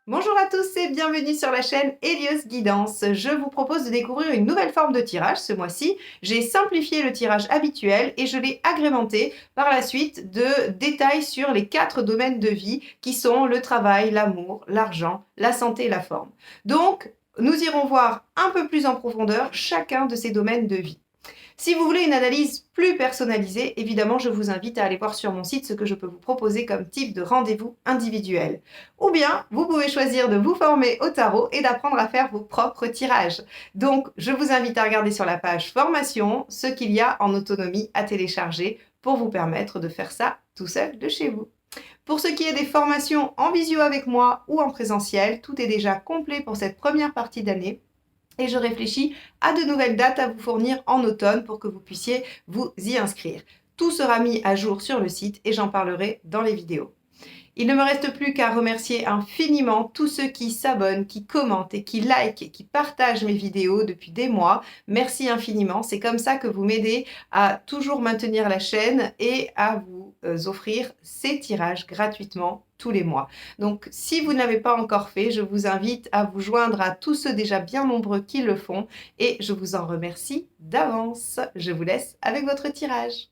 Bonjour à tous et bienvenue sur la chaîne Hélios Guidance. Je vous propose de découvrir une nouvelle forme de tirage ce mois-ci. J'ai simplifié le tirage habituel et je l'ai agrémenté par la suite de détails sur les 4 domaines de vie qui sont le travail, l'amour, l'argent, la santé et la forme. Donc, nous irons voir un peu plus en profondeur chacun de ces domaines de vie. Si vous voulez une analyse plus personnalisée, évidemment, je vous invite à aller voir sur mon site ce que je peux vous proposer comme type de rendez-vous individuel. Ou bien, vous pouvez choisir de vous former au tarot et d'apprendre à faire vos propres tirages. Donc, je vous invite à regarder sur la page formation ce qu'il y a en autonomie à télécharger pour vous permettre de faire ça tout seul de chez vous. Pour ce qui est des formations en visio avec moi ou en présentiel, tout est déjà complet pour cette première partie d'année. Et je réfléchis à de nouvelles dates à vous fournir en automne pour que vous puissiez vous y inscrire. Tout sera mis à jour sur le site et j'en parlerai dans les vidéos. Il ne me reste plus qu'à remercier infiniment tous ceux qui s'abonnent, qui commentent et qui likent et qui partagent mes vidéos depuis des mois. Merci infiniment. C'est comme ça que vous m'aidez à toujours maintenir la chaîne et à vous offrir ces tirages gratuitement tous les mois. Donc, si vous ne l'avez pas encore fait, je vous invite à vous joindre à tous ceux déjà bien nombreux qui le font et je vous en remercie d'avance. Je vous laisse avec votre tirage.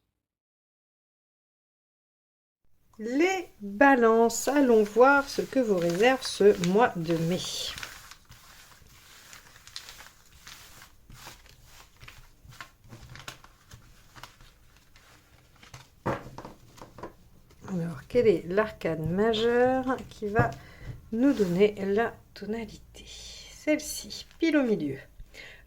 Les balances, allons voir ce que vous réserve ce mois de mai. Alors, quel est l'arcane majeur qui va nous donner la tonalité? Celle-ci, pile au milieu.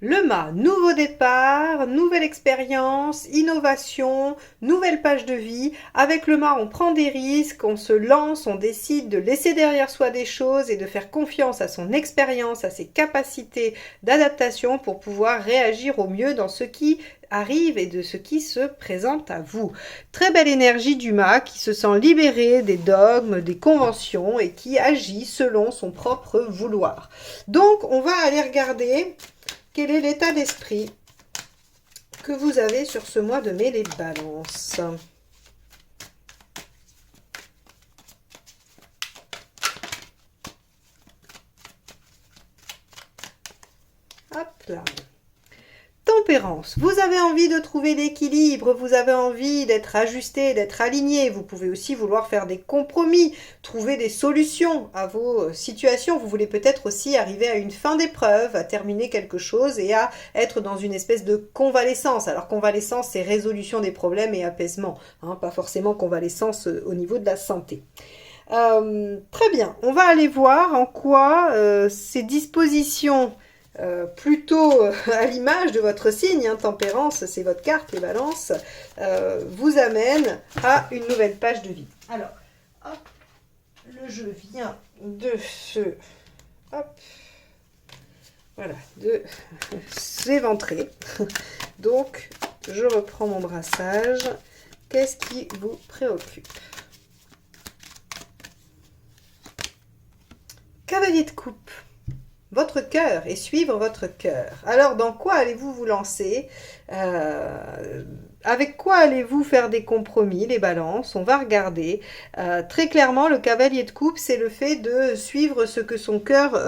Le mât, nouveau départ, nouvelle expérience, innovation, nouvelle page de vie. Avec le mât, on prend des risques, on se lance, on décide de laisser derrière soi des choses et de faire confiance à son expérience, à ses capacités d'adaptation pour pouvoir réagir au mieux dans ce qui arrive et de ce qui se présente à vous. Très belle énergie du mât qui se sent libéré des dogmes, des conventions et qui agit selon son propre vouloir. Donc, on va aller regarder quel est l'état d'esprit que vous avez sur ce mois de mai, les balances? Hop là. Tempérance, vous avez envie de trouver l'équilibre, vous avez envie d'être ajusté, d'être aligné. Vous pouvez aussi vouloir faire des compromis, trouver des solutions à vos situations. Vous voulez peut-être aussi arriver à une fin d'épreuve, à terminer quelque chose et à être dans une espèce de convalescence. Alors convalescence, c'est résolution des problèmes et apaisement, hein, pas forcément convalescence au niveau de la santé. Très bien, on va aller voir en quoi ces dispositions plutôt à l'image de votre signe, hein, tempérance, c'est votre carte, les balances, vous amène à une nouvelle page de vie. Alors, hop, le jeu vient de se... Hop, voilà, de s'éventrer. Donc, je reprends mon brassage. Qu'est-ce qui vous préoccupe? Cavalier de coupe. Votre cœur et suivre votre cœur. Alors, dans quoi allez-vous vous lancer? Avec quoi allez-vous faire des compromis, les balances? On va regarder. Très clairement, le cavalier de coupe, c'est le fait de suivre ce que son cœur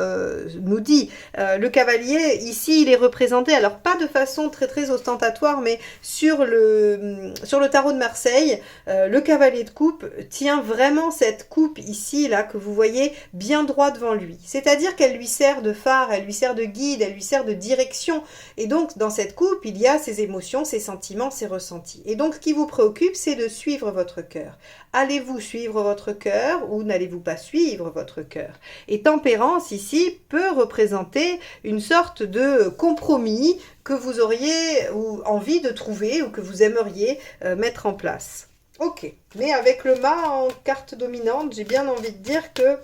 nous dit. Le cavalier, ici, il est représenté, alors pas de façon très très ostentatoire, mais sur le tarot de Marseille, le cavalier de coupe tient vraiment cette coupe ici, là, que vous voyez bien droit devant lui. C'est-à-dire qu'elle lui sert de phare, elle lui sert de guide, elle lui sert de direction. Et donc, dans cette coupe, il y a ses émotions, ses sentiments, ses ressentis. Et donc, ce qui vous préoccupe, c'est de suivre votre cœur. Allez-vous suivre votre cœur ou n'allez-vous pas suivre votre cœur? Et tempérance, ici, peut représenter une sorte de compromis que vous auriez envie de trouver ou que vous aimeriez mettre en place. Ok, mais avec le mât en carte dominante, j'ai bien envie de dire que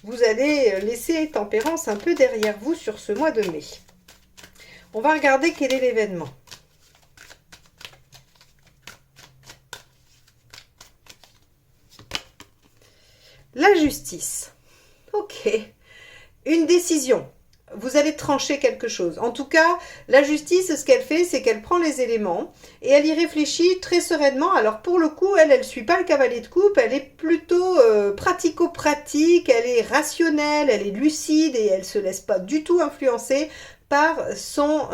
vous allez laisser tempérance un peu derrière vous sur ce mois de mai. On va regarder quel est l'événement. La justice. Ok. Une décision. vous allez trancher quelque chose. En tout cas, la justice, ce qu'elle fait, c'est qu'elle prend les éléments et elle y réfléchit très sereinement. Alors pour le coup, elle ne suit pas le cavalier de coupe, elle est plutôt pratico-pratique, elle est rationnelle, elle est lucide et elle ne se laisse pas du tout influencer par son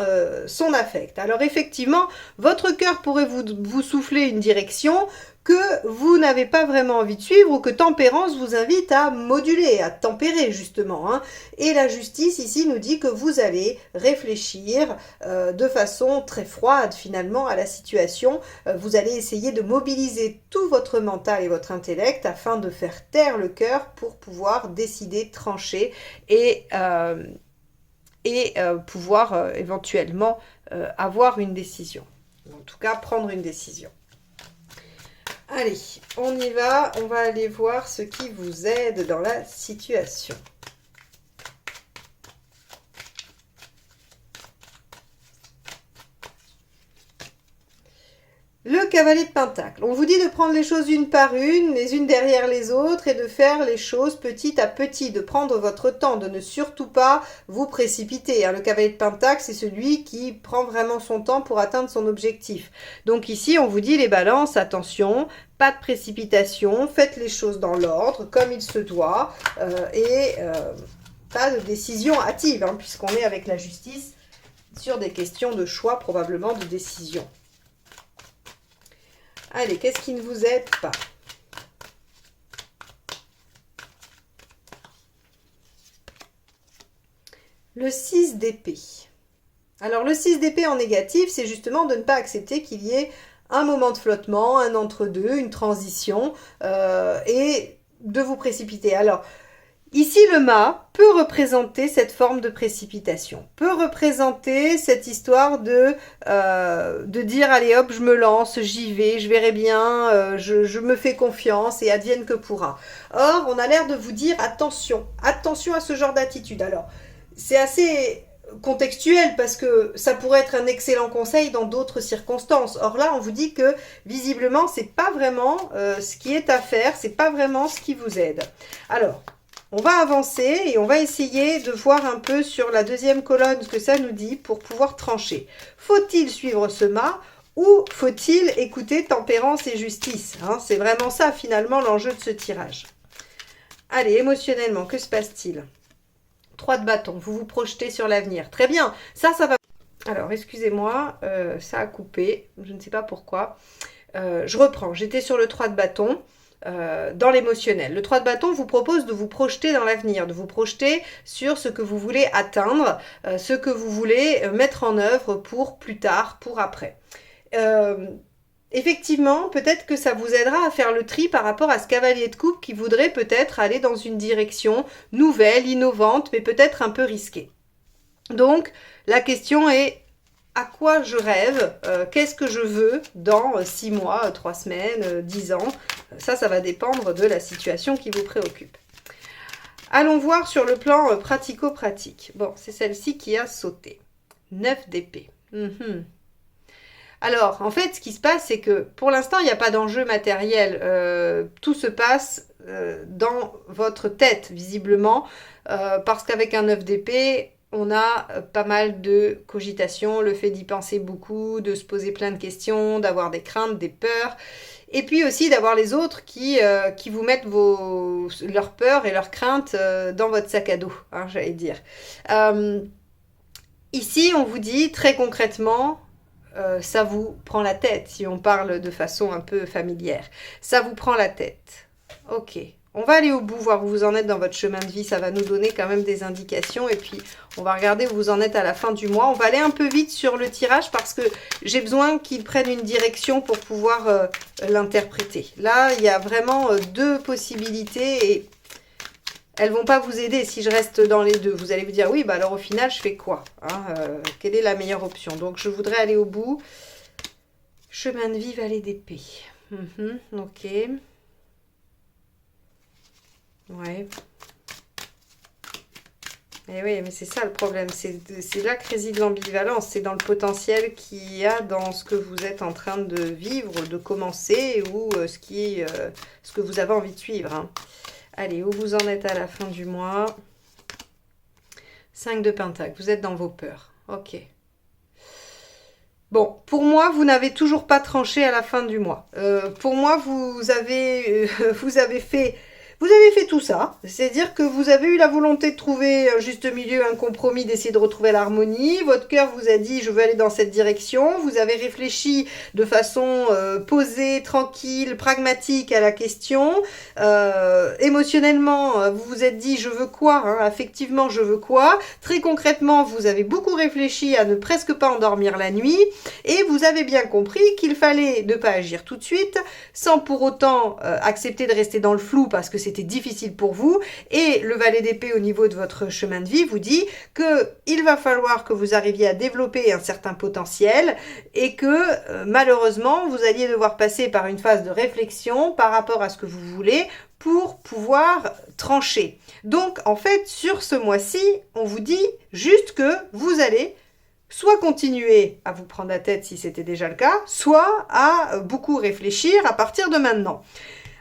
affect. Alors effectivement, votre cœur pourrait vous souffler une direction que vous n'avez pas vraiment envie de suivre ou que Tempérance vous invite à moduler, à tempérer justement. Hein. Et la justice ici nous dit que vous allez réfléchir de façon très froide finalement à la situation. Vous allez essayer de mobiliser tout votre mental et votre intellect afin de faire taire le cœur pour pouvoir décider, trancher et pouvoir éventuellement avoir une décision. En tout cas, prendre une décision. Allez, on y va. On va aller voir ce qui vous aide dans la situation. Le cavalier de Pentacle. On vous dit de prendre les choses une par une, les unes derrière les autres, et de faire les choses petit à petit, de prendre votre temps, de ne surtout pas vous précipiter. Le cavalier de Pentacle, c'est celui qui prend vraiment son temps pour atteindre son objectif. Donc ici, on vous dit les balances, attention, pas de précipitation, faites les choses dans l'ordre, comme il se doit, et pas de décision hâtive, puisqu'on est avec la justice sur des questions de choix, probablement de décision. Allez, qu'est-ce qui ne vous aide pas? Le 6 d'épée. Alors, le 6 d'épée en négatif, c'est justement de ne pas accepter qu'il y ait un moment de flottement, un entre-deux, une transition, et de vous précipiter. Alors, ici, le mât peut représenter cette forme de précipitation, peut représenter cette histoire de dire « allez hop, je me lance, j'y vais, je verrai bien, je me fais confiance et advienne que pourra ». Or, on a l'air de vous dire « attention, attention à ce genre d'attitude ». Alors, c'est assez contextuel parce que ça pourrait être un excellent conseil dans d'autres circonstances. Or là, on vous dit que visiblement, c'est pas vraiment ce qui est à faire, c'est pas vraiment ce qui vous aide. Alors, on va avancer et on va essayer de voir un peu sur la deuxième colonne ce que ça nous dit pour pouvoir trancher. Faut-il suivre ce mât ou faut-il écouter tempérance et justice? C'est vraiment ça finalement l'enjeu de ce tirage. Allez, émotionnellement, que se passe-t-il? 3 de bâton, vous vous projetez sur l'avenir. Très bien, ça va. Alors, excusez-moi, ça a coupé, je ne sais pas pourquoi. Je reprends, j'étais sur le 3 de bâton. Dans l'émotionnel. Le 3 de bâton vous propose de vous projeter dans l'avenir, de vous projeter sur ce que vous voulez atteindre, ce que vous voulez mettre en œuvre pour plus tard, pour après. Effectivement, peut-être que ça vous aidera à faire le tri par rapport à ce cavalier de coupe qui voudrait peut-être aller dans une direction nouvelle, innovante, mais peut-être un peu risquée. Donc, la question est: à quoi je rêve, qu'est-ce que je veux dans 6 mois, 3 semaines, 10 ans. Ça va dépendre de la situation qui vous préoccupe. Allons voir sur le plan pratico-pratique. Bon, c'est celle-ci qui a sauté. 9 d'épée. Alors, en fait, ce qui se passe, c'est que pour l'instant, il n'y a pas d'enjeu matériel. Tout se passe dans votre tête, visiblement, parce qu'avec un 9 d'épée, on a pas mal de cogitation, le fait d'y penser beaucoup, de se poser plein de questions, d'avoir des craintes, des peurs, et puis aussi d'avoir les autres qui vous mettent leurs peurs et leurs craintes dans votre sac à dos, j'allais dire. Ici, on vous dit très concrètement, ça vous prend la tête, si on parle de façon un peu familière. Ça vous prend la tête. Ok. On va aller au bout, voir où vous en êtes dans votre chemin de vie. Ça va nous donner quand même des indications. Et puis, on va regarder où vous en êtes à la fin du mois. On va aller un peu vite sur le tirage parce que j'ai besoin qu'il prenne une direction pour pouvoir l'interpréter. Là, il y a vraiment 2 possibilités et elles ne vont pas vous aider si je reste dans les 2. Vous allez vous dire, oui, bah alors au final, je fais quoi quelle est la meilleure option? Donc, je voudrais aller au bout. Chemin de vie, vallée d'épée. Ok. Ouais. Et oui, mais c'est ça le problème. C'est là que réside l'ambivalence. C'est dans le potentiel qu'il y a dans ce que vous êtes en train de vivre, de commencer, ou ce que vous avez envie de suivre. Allez, où vous en êtes à la fin du mois? 5 de Pentacle, vous êtes dans vos peurs. Ok. Bon, pour moi, vous n'avez toujours pas tranché à la fin du mois. Pour moi, vous avez fait tout ça. C'est-à-dire que vous avez eu la volonté de trouver un juste milieu, un compromis, d'essayer de retrouver l'harmonie. Votre cœur vous a dit, je veux aller dans cette direction. Vous avez réfléchi de façon posée, tranquille, pragmatique à la question. Émotionnellement, vous vous êtes dit, je veux quoi, hein, affectivement, je veux quoi. Très concrètement, vous avez beaucoup réfléchi à ne presque pas endormir la nuit. Et vous avez bien compris qu'il fallait ne pas agir tout de suite, sans pour autant accepter de rester dans le flou parce que c'était difficile pour vous. Et le valet d'épée au niveau de votre chemin de vie vous dit qu'il va falloir que vous arriviez à développer un certain potentiel et que malheureusement, vous alliez devoir passer par une phase de réflexion par rapport à ce que vous voulez pour pouvoir trancher. Donc, en fait, sur ce mois-ci, on vous dit juste que vous allez soit continuer à vous prendre la tête si c'était déjà le cas, soit à beaucoup réfléchir à partir de maintenant.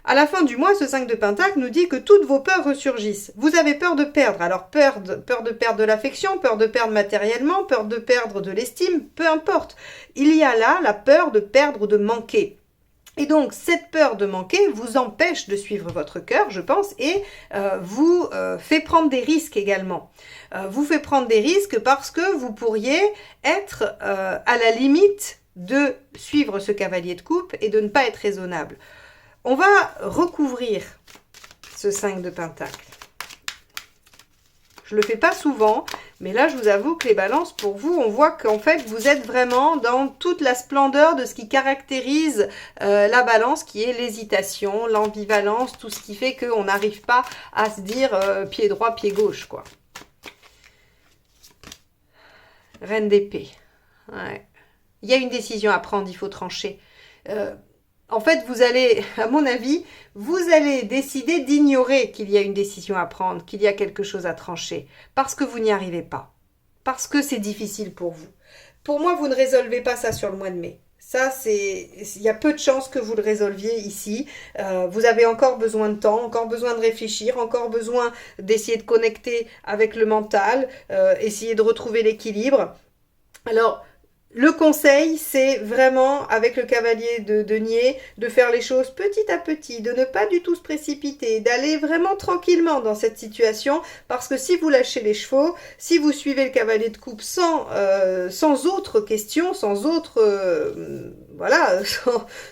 À la fin du mois, ce 5 de Pentacle nous dit que toutes vos peurs ressurgissent. Vous avez peur de perdre. Alors peur de perdre de l'affection, peur de perdre matériellement, peur de perdre de l'estime, peu importe. Il y a là la peur de perdre ou de manquer. Et donc, cette peur de manquer vous empêche de suivre votre cœur, je pense, et vous fait prendre des risques également. Vous fait prendre des risques parce que vous pourriez être à la limite de suivre ce cavalier de coupe et de ne pas être raisonnable. On va recouvrir ce 5 de Pentacle. Je ne le fais pas souvent, mais là, je vous avoue que les balances, pour vous, on voit qu'en fait, vous êtes vraiment dans toute la splendeur de ce qui caractérise la balance, qui est l'hésitation, l'ambivalence, tout ce qui fait qu'on n'arrive pas à se dire pied droit, pied gauche, quoi. Reine d'épée. Ouais. Il y a une décision à prendre, il faut trancher. En fait, vous allez, à mon avis, vous allez décider d'ignorer qu'il y a une décision à prendre, qu'il y a quelque chose à trancher, parce que vous n'y arrivez pas, parce que c'est difficile pour vous. Pour moi, vous ne résolvez pas ça sur le mois de mai. Ça, il y a peu de chances que vous le résolviez ici. Vous avez encore besoin de temps, encore besoin de réfléchir, encore besoin d'essayer de connecter avec le mental, essayer de retrouver l'équilibre. Alors, le conseil, c'est vraiment, avec le cavalier de denier, de faire les choses petit à petit, de ne pas du tout se précipiter, d'aller vraiment tranquillement dans cette situation, parce que si vous lâchez les chevaux, si vous suivez le cavalier de coupe sans autre question, sans autre,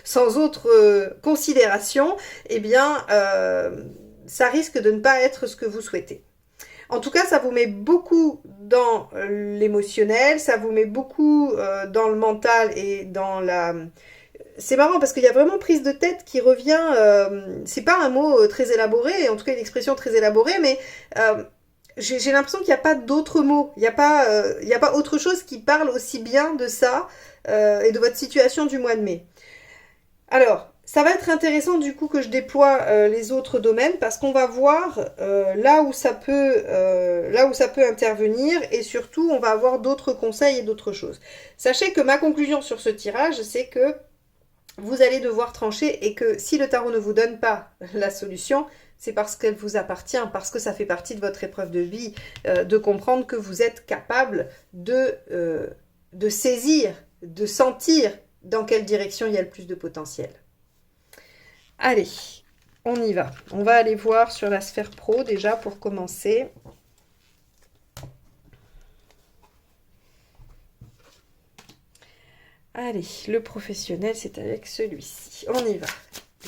sans autre considération, eh bien, ça risque de ne pas être ce que vous souhaitez. En tout cas, ça vous met beaucoup dans l'émotionnel, ça vous met beaucoup dans le mental et dans la... C'est marrant parce qu'il y a vraiment prise de tête qui revient, c'est pas un mot très élaboré, en tout cas une expression très élaborée, mais j'ai l'impression qu'il n'y a pas d'autres mots, il n'y a pas autre chose qui parle aussi bien de ça et de votre situation du mois de mai. Alors, ça va être intéressant du coup que je déploie les autres domaines parce qu'on va voir là où ça peut intervenir et surtout on va avoir d'autres conseils et d'autres choses. Sachez que ma conclusion sur ce tirage, c'est que vous allez devoir trancher et que si le tarot ne vous donne pas la solution, c'est parce qu'elle vous appartient, parce que ça fait partie de votre épreuve de vie, de comprendre que vous êtes capable de saisir, de sentir dans quelle direction il y a le plus de potentiel. Allez, on y va. On va aller voir sur la sphère pro déjà pour commencer. Allez, le professionnel, c'est avec celui-ci. On y va.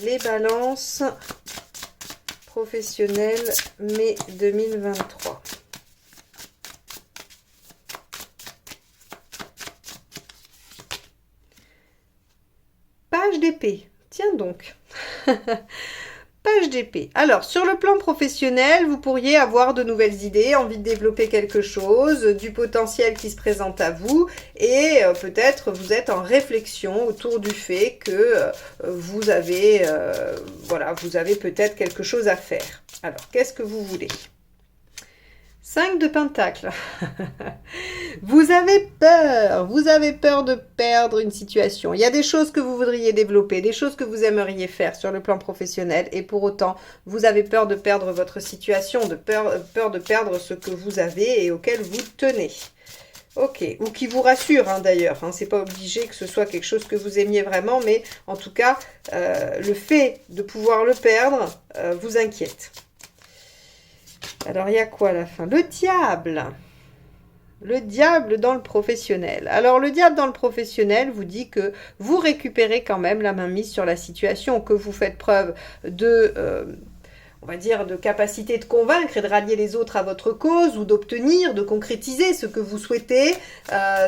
Les balances professionnelles mai 2023. Page d'épée. Tiens donc. Page d'épée. Alors, sur le plan professionnel, vous pourriez avoir de nouvelles idées, envie de développer quelque chose, du potentiel qui se présente à vous et peut-être vous êtes en réflexion autour du fait que vous avez peut-être quelque chose à faire. Alors, qu'est-ce que vous voulez? 5 de Pentacle. Vous avez peur de perdre une situation. Il y a des choses que vous voudriez développer, des choses que vous aimeriez faire sur le plan professionnel et pour autant, vous avez peur de perdre votre situation, peur de perdre ce que vous avez et auquel vous tenez. Ok, ou qui vous rassure d'ailleurs, c'est pas obligé que ce soit quelque chose que vous aimiez vraiment, mais en tout cas, le fait de pouvoir le perdre vous inquiète. Alors, il y a quoi à la fin? Le diable. Le diable dans le professionnel. Alors, le diable dans le professionnel vous dit que vous récupérez quand même la mainmise sur la situation, que vous faites preuve de... on va dire, de capacité de convaincre et de rallier les autres à votre cause ou d'obtenir, de concrétiser ce que vous souhaitez.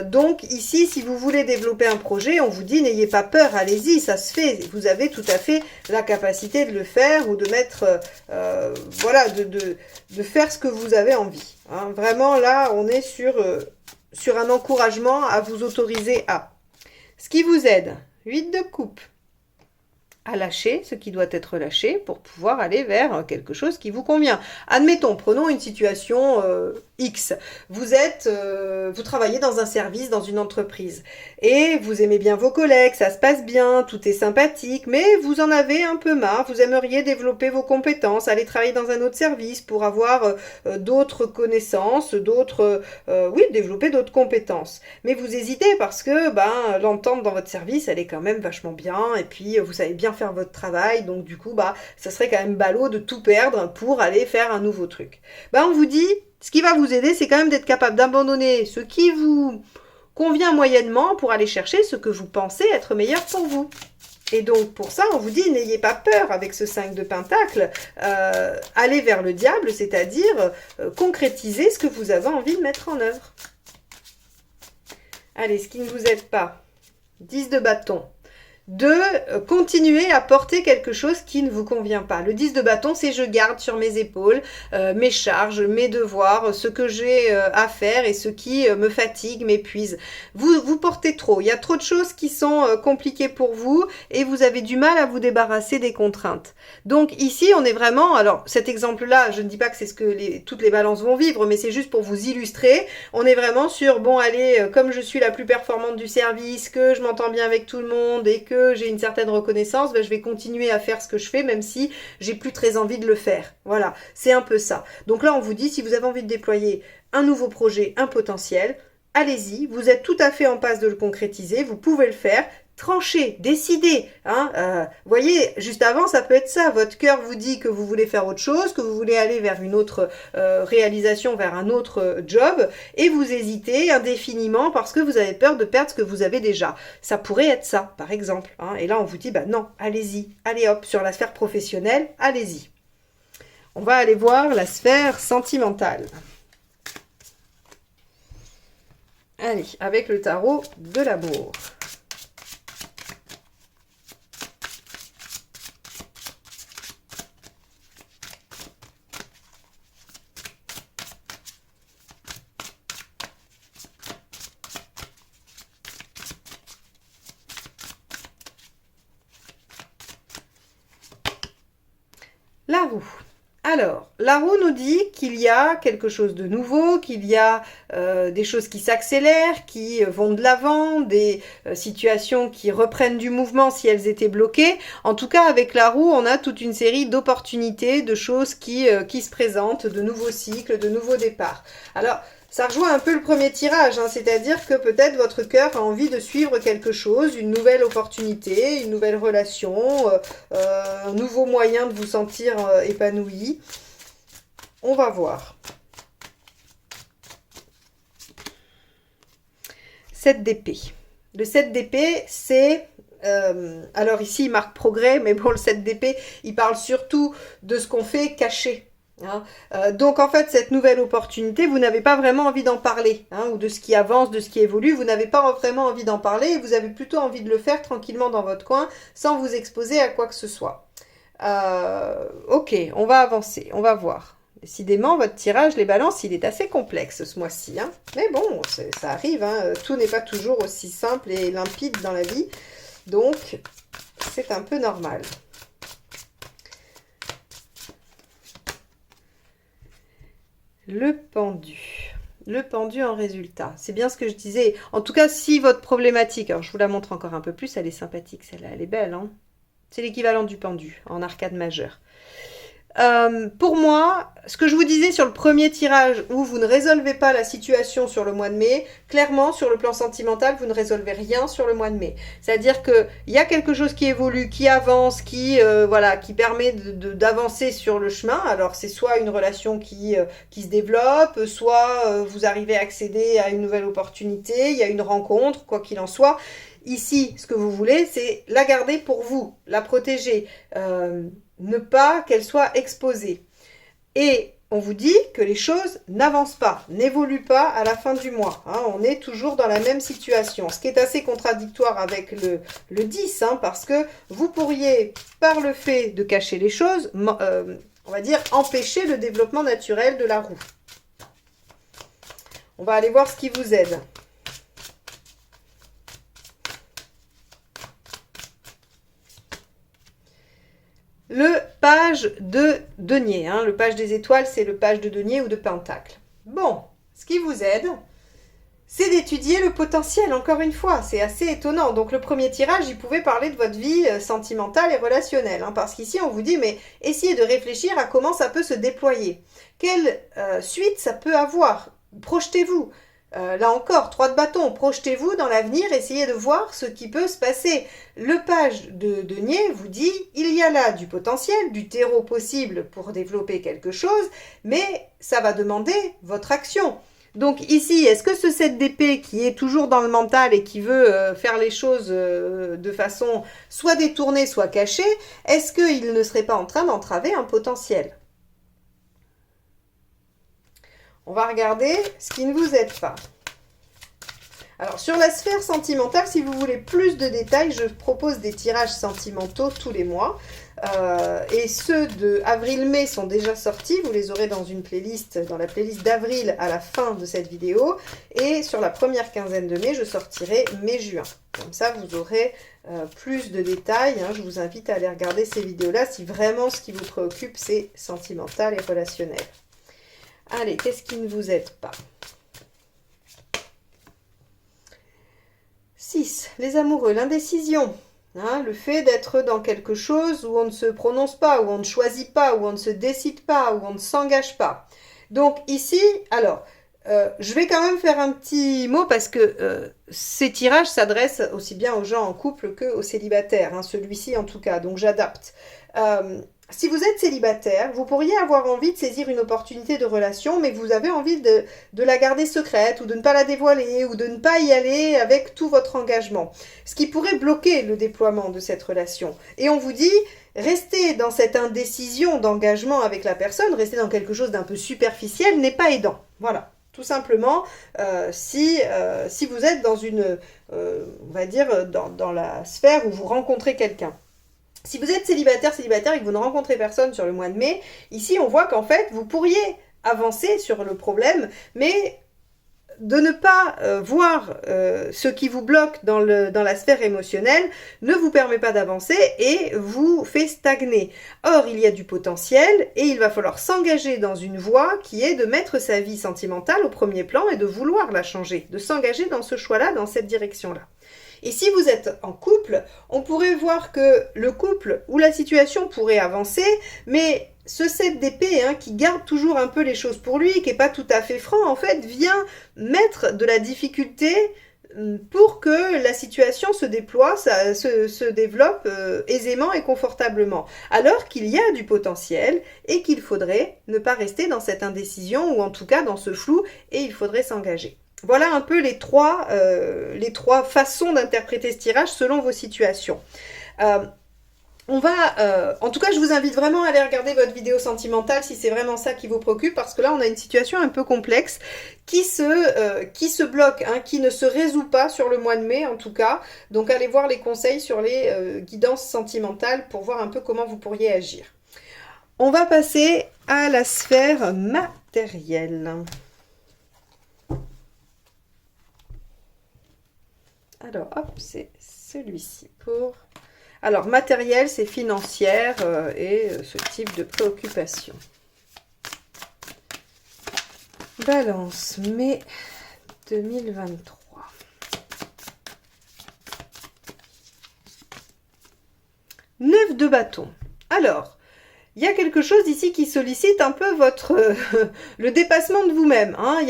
Donc ici, si vous voulez développer un projet, on vous dit n'ayez pas peur, allez-y, ça se fait. Vous avez tout à fait la capacité de le faire ou de mettre, voilà, de faire ce que vous avez envie. Vraiment, là, on est sur un encouragement à vous autoriser à. Ce qui vous aide, 8 de coupe. À lâcher ce qui doit être lâché pour pouvoir aller vers quelque chose qui vous convient. Admettons, prenons une situation X. Vous travaillez dans un service, dans une entreprise et vous aimez bien vos collègues, ça se passe bien, tout est sympathique, mais vous en avez un peu marre, vous aimeriez développer vos compétences, aller travailler dans un autre service pour avoir d'autres connaissances, développer d'autres compétences. Mais vous hésitez parce que l'entente dans votre service, elle est quand même vachement bien et puis vous savez bien faire votre travail, donc du coup, ça serait quand même ballot de tout perdre pour aller faire un nouveau truc. On vous dit, ce qui va vous aider, c'est quand même d'être capable d'abandonner ce qui vous convient moyennement pour aller chercher ce que vous pensez être meilleur pour vous. Et donc, pour ça, on vous dit, n'ayez pas peur avec ce 5 de Pentacle, allez vers le diable, c'est-à-dire concrétiser ce que vous avez envie de mettre en œuvre. Allez, ce qui ne vous aide pas, 10 de bâton. De continuer à porter quelque chose qui ne vous convient pas. Le 10 de bâton, c'est je garde sur mes épaules mes charges, mes devoirs, ce que j'ai à faire et ce qui me fatigue, m'épuise. Vous portez trop. Il y a trop de choses qui sont compliquées pour vous et vous avez du mal à vous débarrasser des contraintes. Donc ici, on est vraiment... Alors cet exemple-là, je ne dis pas que c'est ce que toutes les balances vont vivre, mais c'est juste pour vous illustrer. On est vraiment sur, bon allez, comme je suis la plus performante du service, que je m'entends bien avec tout le monde et que j'ai une certaine reconnaissance, je vais continuer à faire ce que je fais, même si j'ai plus très envie de le faire. Voilà, c'est un peu ça. Donc là, on vous dit, si vous avez envie de déployer un nouveau projet, un potentiel, allez-y, vous êtes tout à fait en passe de le concrétiser, vous pouvez le faire, tranchez, décidez. Voyez, juste avant, ça peut être ça. Votre cœur vous dit que vous voulez faire autre chose, que vous voulez aller vers une autre réalisation, vers un autre job, et vous hésitez indéfiniment parce que vous avez peur de perdre ce que vous avez déjà. Ça pourrait être ça, par exemple. Et là, on vous dit, non, allez-y, allez hop, sur la sphère professionnelle, allez-y. On va aller voir la sphère sentimentale. Allez, avec le tarot de l'amour. La roue. Alors, la roue nous dit qu'il y a quelque chose de nouveau, qu'il y a des choses qui s'accélèrent, qui vont de l'avant, des situations qui reprennent du mouvement si elles étaient bloquées. En tout cas, avec la roue, on a toute une série d'opportunités, de choses qui se présentent, de nouveaux cycles, de nouveaux départs. Alors, ça rejoint un peu le premier tirage, c'est-à-dire que peut-être votre cœur a envie de suivre quelque chose, une nouvelle opportunité, une nouvelle relation, un nouveau moyen de vous sentir épanoui. On va voir. 7 d'épée. Le 7 d'épée, c'est... alors ici, il marque progrès, mais bon, le 7 d'épée, il parle surtout de ce qu'on fait caché. Donc en fait cette nouvelle opportunité, vous n'avez pas vraiment envie d'en parler, ou de ce qui avance, de ce qui évolue, vous n'avez pas vraiment envie d'en parler et vous avez plutôt envie de le faire tranquillement dans votre coin sans vous exposer à quoi que ce soit. Ok, on va avancer, on va voir. Décidément, votre tirage, les balances, il est assez complexe ce mois-ci. Mais bon, ça arrive, tout n'est pas toujours aussi simple et limpide dans la vie, donc c'est un peu normal. Le pendu. Le pendu en résultat. C'est bien ce que je disais. En tout cas, si votre problématique... Alors, je vous la montre encore un peu plus. Elle est sympathique, celle-là. Elle est belle, hein. C'est l'équivalent du pendu en arcade majeure. Pour moi, ce que je vous disais sur le premier tirage où vous ne résolvez pas la situation sur le mois de mai, clairement sur le plan sentimental, vous ne résolvez rien sur le mois de mai. C'est-à-dire qu'il y a quelque chose qui évolue, qui avance, voilà, qui permet d'avancer sur le chemin. Alors c'est soit une relation qui se développe, soit vous arrivez à accéder à une nouvelle opportunité, il y a une rencontre, quoi qu'il en soit. Ici, ce que vous voulez, c'est la garder pour vous, la protéger. Ne pas qu'elle soit exposée. Et on vous dit que les choses n'avancent pas, n'évoluent pas à la fin du mois. Hein, on est toujours dans la même situation, ce qui est assez contradictoire avec le 10, hein, parce que vous pourriez, par le fait de cacher les choses, on va dire, empêcher le développement naturel de la roue. On va aller voir ce qui vous aide. Le page de denier, hein, le page des étoiles, c'est le page de denier ou de pentacle. Bon, ce qui vous aide, c'est d'étudier le potentiel, encore une fois, c'est assez étonnant. Donc le premier tirage, il pouvait parler de votre vie sentimentale et relationnelle, hein, parce qu'ici on vous dit, mais essayez de réfléchir à comment ça peut se déployer. Quelle suite ça peut avoir? Projetez-vous. Là encore, 3 de bâton, projetez-vous dans l'avenir, essayez de voir ce qui peut se passer. Le page de denier vous dit, il y a là du potentiel, du terreau possible pour développer quelque chose, mais ça va demander votre action. Donc ici, est-ce que ce 7 d'épée qui est toujours dans le mental et qui veut faire les choses de façon soit détournée, soit cachée, est-ce qu'il ne serait pas en train d'entraver un potentiel? On va regarder ce qui ne vous aide pas. Alors, sur la sphère sentimentale, si vous voulez plus de détails, je propose des tirages sentimentaux tous les mois. Et ceux de avril-mai sont déjà sortis. Vous les aurez dans une playlist, dans la playlist d'avril à la fin de cette vidéo. Et sur la première quinzaine de mai, je sortirai mai-juin. Comme ça, vous aurez plus de détails. Hein. Je vous invite à aller regarder ces vidéos-là si vraiment ce qui vous préoccupe, c'est sentimental et relationnel. Allez, qu'est-ce qui ne vous aide pas? 6. Les amoureux, l'indécision. Hein, le fait d'être dans quelque chose où on ne se prononce pas, où on ne choisit pas, où on ne se décide pas, où on ne s'engage pas. Donc ici, alors, je vais quand même faire un petit mot parce que ces tirages s'adressent aussi bien aux gens en couple qu'aux célibataires. Hein, celui-ci en tout cas, donc j'adapte. Si vous êtes célibataire, vous pourriez avoir envie de saisir une opportunité de relation, mais vous avez envie de la garder secrète ou de ne pas la dévoiler ou de ne pas y aller avec tout votre engagement. Ce qui pourrait bloquer le déploiement de cette relation. Et on vous dit, rester dans cette indécision d'engagement avec la personne, rester dans quelque chose d'un peu superficiel n'est pas aidant. Voilà. Tout simplement, si vous êtes dans une, on va dire, dans la sphère où vous rencontrez quelqu'un. Si vous êtes célibataire et que vous ne rencontrez personne sur le mois de mai, ici on voit qu'en fait vous pourriez avancer sur le problème, mais de ne pas voir ce qui vous bloque dans la sphère émotionnelle ne vous permet pas d'avancer et vous fait stagner. Or, il y a du potentiel et il va falloir s'engager dans une voie qui est de mettre sa vie sentimentale au premier plan et de vouloir la changer, de s'engager dans ce choix-là, dans cette direction-là. Et si vous êtes en couple, on pourrait voir que le couple ou la situation pourrait avancer, mais ce 7 d'épée, hein, qui garde toujours un peu les choses pour lui, qui n'est pas tout à fait franc, en fait, vient mettre de la difficulté pour que la situation se déploie, se développe aisément et confortablement. Alors qu'il y a du potentiel et qu'il faudrait ne pas rester dans cette indécision ou en tout cas dans ce flou et il faudrait s'engager. Voilà un peu les trois façons d'interpréter ce tirage selon vos situations. En tout cas, je vous invite vraiment à aller regarder votre vidéo sentimentale si c'est vraiment ça qui vous préoccupe, parce que là, on a une situation un peu complexe qui se bloque, hein, qui ne se résout pas sur le mois de mai en tout cas. Donc, allez voir les conseils sur les guidances sentimentales pour voir un peu comment vous pourriez agir. On va passer à la sphère matérielle. Alors, hop, c'est celui-ci pour... Alors, matériel, c'est financière et ce type de préoccupation. Balance, mai 2023. 9 de bâton. Alors, il y a quelque chose ici qui sollicite un peu le dépassement de vous-même. Hein.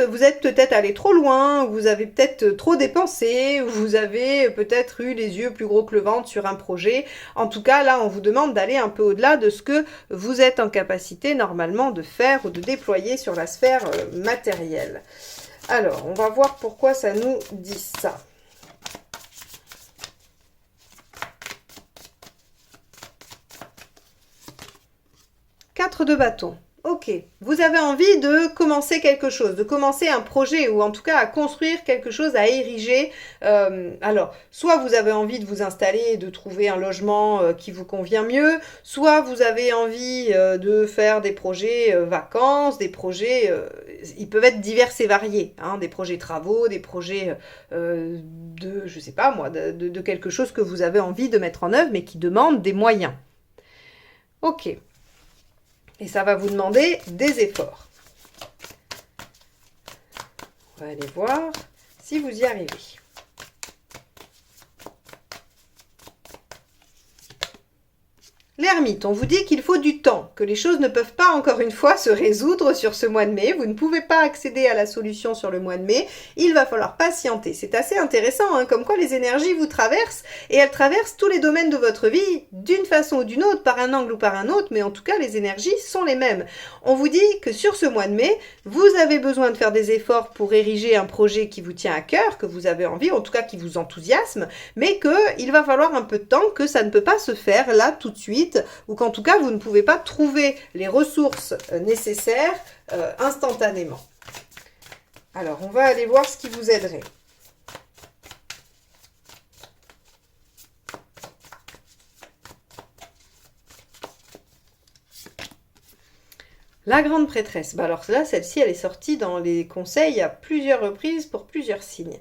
Vous êtes peut-être allé trop loin, vous avez peut-être trop dépensé, vous avez peut-être eu les yeux plus gros que le ventre sur un projet. En tout cas, là, on vous demande d'aller un peu au-delà de ce que vous êtes en capacité normalement de faire ou de déployer sur la sphère matérielle. Alors, on va voir pourquoi ça nous dit ça. 4 de bâton. Ok, vous avez envie de commencer quelque chose, de commencer un projet ou en tout cas à construire quelque chose, à ériger. Alors, soit vous avez envie de vous installer et de trouver un logement qui vous convient mieux, soit vous avez envie de faire des projets vacances, des projets, ils peuvent être divers et variés, hein, des projets travaux, des projets je sais pas moi, de quelque chose que vous avez envie de mettre en œuvre mais qui demande des moyens. Ok. Et ça va vous demander des efforts. On va aller voir si vous y arrivez. L'ermite, on vous dit qu'il faut du temps, que les choses ne peuvent pas encore une fois se résoudre sur ce mois de mai. Vous ne pouvez pas accéder à la solution sur le mois de mai. Il va falloir patienter. C'est assez intéressant, hein, comme quoi les énergies vous traversent et elles traversent tous les domaines de votre vie d'une façon ou d'une autre, par un angle ou par un autre, mais en tout cas les énergies sont les mêmes. On vous dit que sur ce mois de mai, vous avez besoin de faire des efforts pour ériger un projet qui vous tient à cœur, que vous avez envie, en tout cas qui vous enthousiasme, mais qu'il va falloir un peu de temps, que ça ne peut pas se faire là tout de suite, ou qu'en tout cas vous ne pouvez pas trouver les ressources nécessaires instantanément. Alors on va aller voir ce qui vous aiderait. La grande prêtresse. Bah alors là, celle-ci, elle est sortie dans les conseils à plusieurs reprises pour plusieurs signes.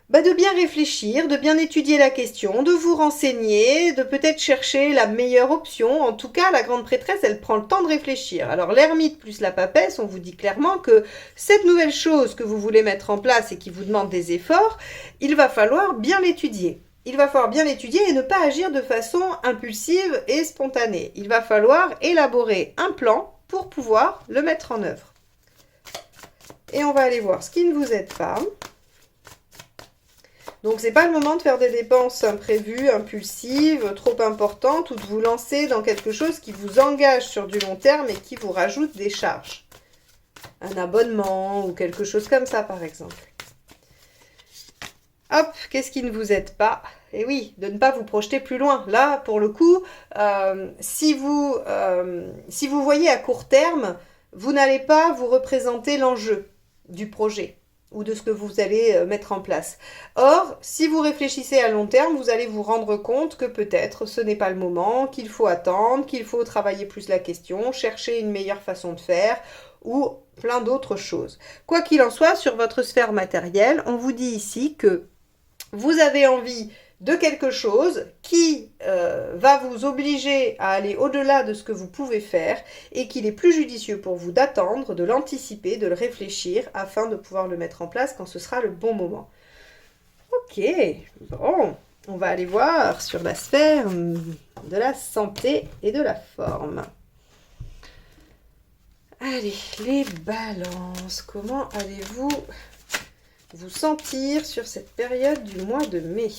De bien réfléchir, de bien étudier la question, de vous renseigner, de peut-être chercher la meilleure option. En tout cas, la grande prêtresse, elle prend le temps de réfléchir. Alors l'ermite plus la papesse, on vous dit clairement que cette nouvelle chose que vous voulez mettre en place et qui vous demande des efforts, il va falloir bien l'étudier. Il va falloir bien l'étudier et ne pas agir de façon impulsive et spontanée. Il va falloir élaborer un plan pour pouvoir le mettre en œuvre. Et on va aller voir ce qui ne vous aide pas. Donc, ce n'est pas le moment de faire des dépenses imprévues, impulsives, trop importantes, ou de vous lancer dans quelque chose qui vous engage sur du long terme et qui vous rajoute des charges. Un abonnement ou quelque chose comme ça, par exemple. Hop, qu'est-ce qui ne vous aide pas? Et oui, de ne pas vous projeter plus loin. Là, pour le coup, si vous voyez à court terme, vous n'allez pas vous représenter l'enjeu du projet ou de ce que vous allez mettre en place. Or, si vous réfléchissez à long terme, vous allez vous rendre compte que peut-être ce n'est pas le moment, qu'il faut attendre, qu'il faut travailler plus la question, chercher une meilleure façon de faire ou plein d'autres choses. Quoi qu'il en soit, sur votre sphère matérielle, on vous dit ici que vous avez envie de quelque chose qui va vous obliger à aller au-delà de ce que vous pouvez faire et qu'il est plus judicieux pour vous d'attendre, de l'anticiper, de le réfléchir afin de pouvoir le mettre en place quand ce sera le bon moment. Ok, bon, on va aller voir sur la sphère de la santé et de la forme. Allez, les balances, comment allez-vous vous sentir sur cette période du mois de mai ?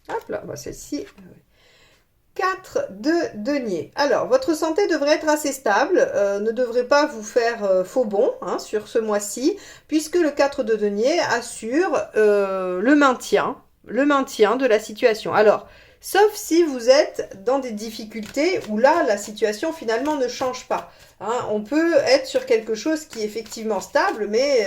Hop là, celle-ci. 4 de denier. Alors, votre santé devrait être assez stable, ne devrait pas vous faire faux bond sur ce mois-ci, puisque le 4 de denier assure le maintien de la situation. Alors, sauf si vous êtes dans des difficultés où là, la situation finalement ne change pas. Hein, on peut être sur quelque chose qui est effectivement stable, mais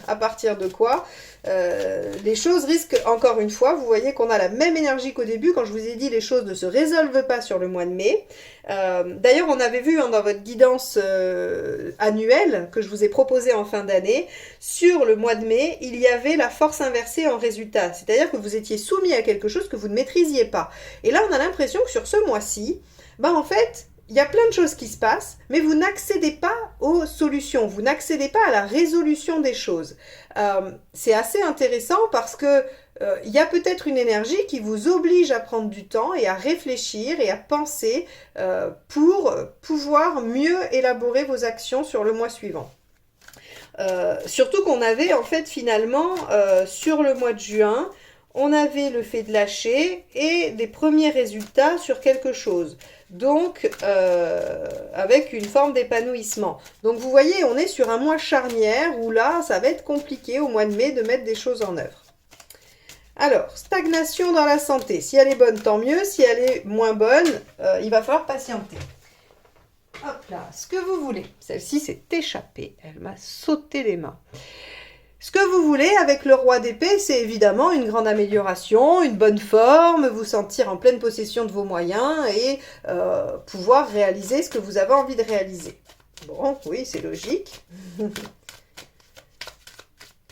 à partir de quoi les choses risquent, encore une fois, vous voyez qu'on a la même énergie qu'au début, quand je vous ai dit les choses ne se résolvent pas sur le mois de mai. D'ailleurs, on avait vu dans votre guidance annuelle que je vous ai proposée en fin d'année, sur le mois de mai, il y avait la force inversée en résultat. C'est-à-dire que vous étiez soumis à quelque chose que vous ne maîtrisiez pas. Et là, on a l'impression que sur ce mois-ci, en fait, il y a plein de choses qui se passent, mais vous n'accédez pas aux solutions, vous n'accédez pas à la résolution des choses. C'est assez intéressant parce que il y a peut-être une énergie qui vous oblige à prendre du temps et à réfléchir et à penser pour pouvoir mieux élaborer vos actions sur le mois suivant. Surtout qu'on avait en fait finalement sur le mois de juin, on avait le fait de lâcher et des premiers résultats sur quelque chose. Donc, avec une forme d'épanouissement. Donc, vous voyez, on est sur un mois charnière où là, ça va être compliqué au mois de mai de mettre des choses en œuvre. Alors, stagnation dans la santé. Si elle est bonne, tant mieux. Si elle est moins bonne, il va falloir patienter. Hop là, ce que vous voulez. Celle-ci s'est échappée. Elle m'a sauté les mains. Ce que vous voulez avec le roi d'épée, c'est évidemment une grande amélioration, une bonne forme, vous sentir en pleine possession de vos moyens et pouvoir réaliser ce que vous avez envie de réaliser. Bon, oui, c'est logique.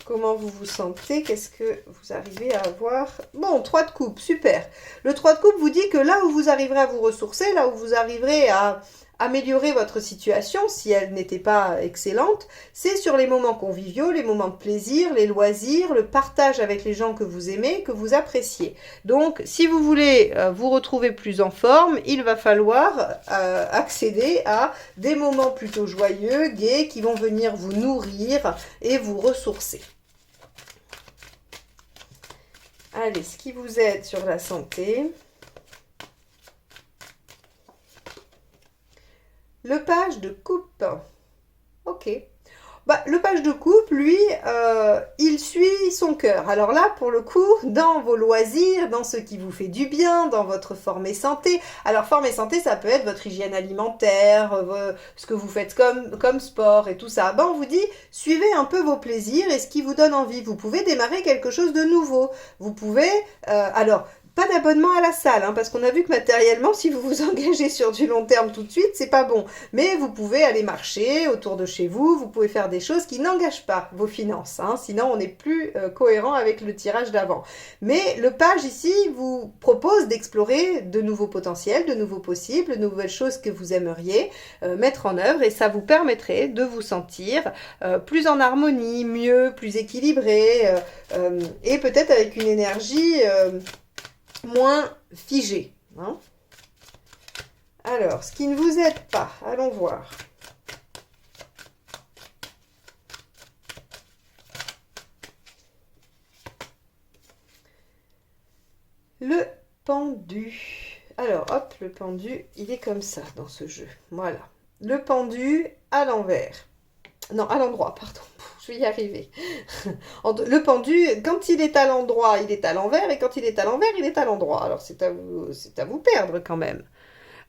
Comment vous vous sentez? Qu'est-ce que vous arrivez à avoir? Bon, 3 de coupe, super. Le 3 de coupe vous dit que là où vous arriverez à vous ressourcer, là où vous arriverez à améliorer votre situation, si elle n'était pas excellente, c'est sur les moments conviviaux, les moments de plaisir, les loisirs, le partage avec les gens que vous aimez, que vous appréciez. Donc, si vous voulez vous retrouver plus en forme, il va falloir accéder à des moments plutôt joyeux, gais, qui vont venir vous nourrir et vous ressourcer. Allez, ce qui vous aide sur la santé. Le page de coupe. Ok. Le page de coupe, lui, il suit son cœur. Alors là, pour le coup, dans vos loisirs, dans ce qui vous fait du bien, dans votre forme et santé. Alors, forme et santé, ça peut être votre hygiène alimentaire, ce que vous faites comme sport et tout ça. On vous dit, suivez un peu vos plaisirs et ce qui vous donne envie. Vous pouvez démarrer quelque chose de nouveau. Vous pouvez... pas d'abonnement à la salle, hein, parce qu'on a vu que matériellement, si vous vous engagez sur du long terme tout de suite, c'est pas bon. Mais vous pouvez aller marcher autour de chez vous, vous pouvez faire des choses qui n'engagent pas vos finances, hein, sinon on n'est plus cohérent avec le tirage d'avant. Mais le page ici vous propose d'explorer de nouveaux potentiels, de nouveaux possibles, de nouvelles choses que vous aimeriez mettre en œuvre et ça vous permettrait de vous sentir plus en harmonie, mieux, plus équilibré et peut-être avec une énergie... moins figé. Hein. Alors, ce qui ne vous aide pas, allons voir. Le pendu. Alors, hop, le pendu, il est comme ça dans ce jeu. Voilà. Le pendu à l'envers. Non, à l'endroit, pardon. Je vais y arriver. Le pendu, quand il est à l'endroit, il est à l'envers, et quand il est à l'envers, il est à l'endroit. Alors, c'est à vous perdre quand même.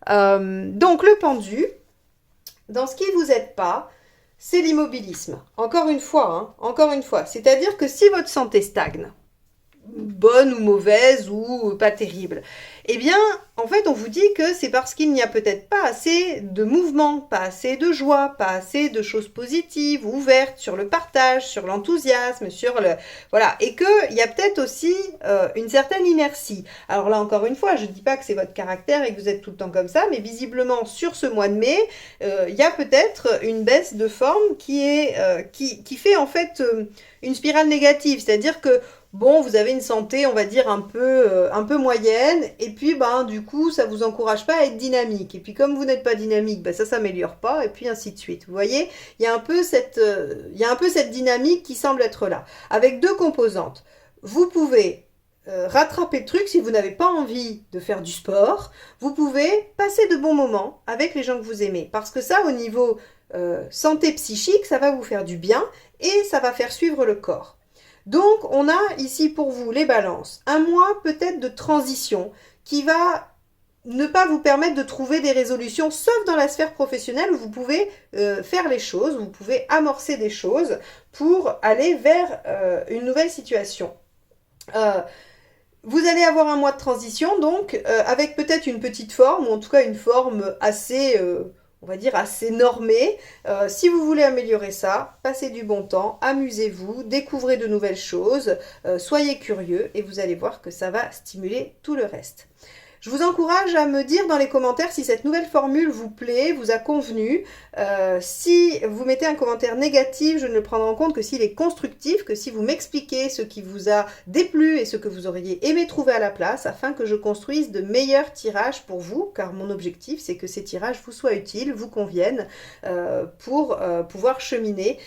Donc, le pendu, dans ce qui ne vous aide pas, c'est l'immobilisme. Encore une fois, hein, encore une fois. C'est-à-dire que si votre santé stagne, bonne ou mauvaise ou pas terrible, eh bien, en fait, on vous dit que c'est parce qu'il n'y a peut-être pas assez de mouvement, pas assez de joie, pas assez de choses positives, ouvertes sur le partage, sur l'enthousiasme, sur le... Voilà, et qu'il y a peut-être aussi une certaine inertie. Alors là, encore une fois, je ne dis pas que c'est votre caractère et que vous êtes tout le temps comme ça, mais visiblement, sur ce mois de mai, il y a peut-être une baisse de forme qui fait en fait une spirale négative, c'est-à-dire que bon, vous avez une santé, on va dire, un peu moyenne, et puis, du coup, ça vous encourage pas à être dynamique. Et puis, comme vous n'êtes pas dynamique, ça s'améliore pas, et puis ainsi de suite. Vous voyez, il y a un peu cette dynamique qui semble être là, avec 2 composantes. Vous pouvez rattraper le truc si vous n'avez pas envie de faire du sport. Vous pouvez passer de bons moments avec les gens que vous aimez, parce que ça, au niveau santé psychique, ça va vous faire du bien, et ça va faire suivre le corps. Donc, on a ici pour vous les balances. Un mois peut-être de transition qui va ne pas vous permettre de trouver des résolutions, sauf dans la sphère professionnelle où vous pouvez faire les choses, où vous pouvez amorcer des choses pour aller vers une nouvelle situation. Vous allez avoir un mois de transition, donc, avec peut-être une petite forme, ou en tout cas une forme assez, on va dire, assez normée. Si vous voulez améliorer ça, passez du bon temps, amusez-vous, découvrez de nouvelles choses, soyez curieux, et vous allez voir que ça va stimuler tout le reste. Je vous encourage à me dire dans les commentaires si cette nouvelle formule vous plaît, vous a convenu. Si vous mettez un commentaire négatif, je ne le prendrai en compte que s'il est constructif, que si vous m'expliquez ce qui vous a déplu et ce que vous auriez aimé trouver à la place, afin que je construise de meilleurs tirages pour vous, car mon objectif c'est que ces tirages vous soient utiles, vous conviennent, pour pouvoir cheminer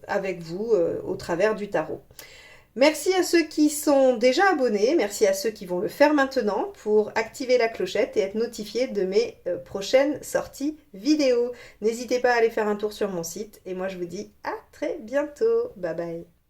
avec vous au travers du tarot. Merci à ceux qui sont déjà abonnés, merci à ceux qui vont le faire maintenant pour activer la clochette et être notifiés de mes prochaines sorties vidéo. N'hésitez pas à aller faire un tour sur mon site et moi je vous dis à très bientôt. Bye bye.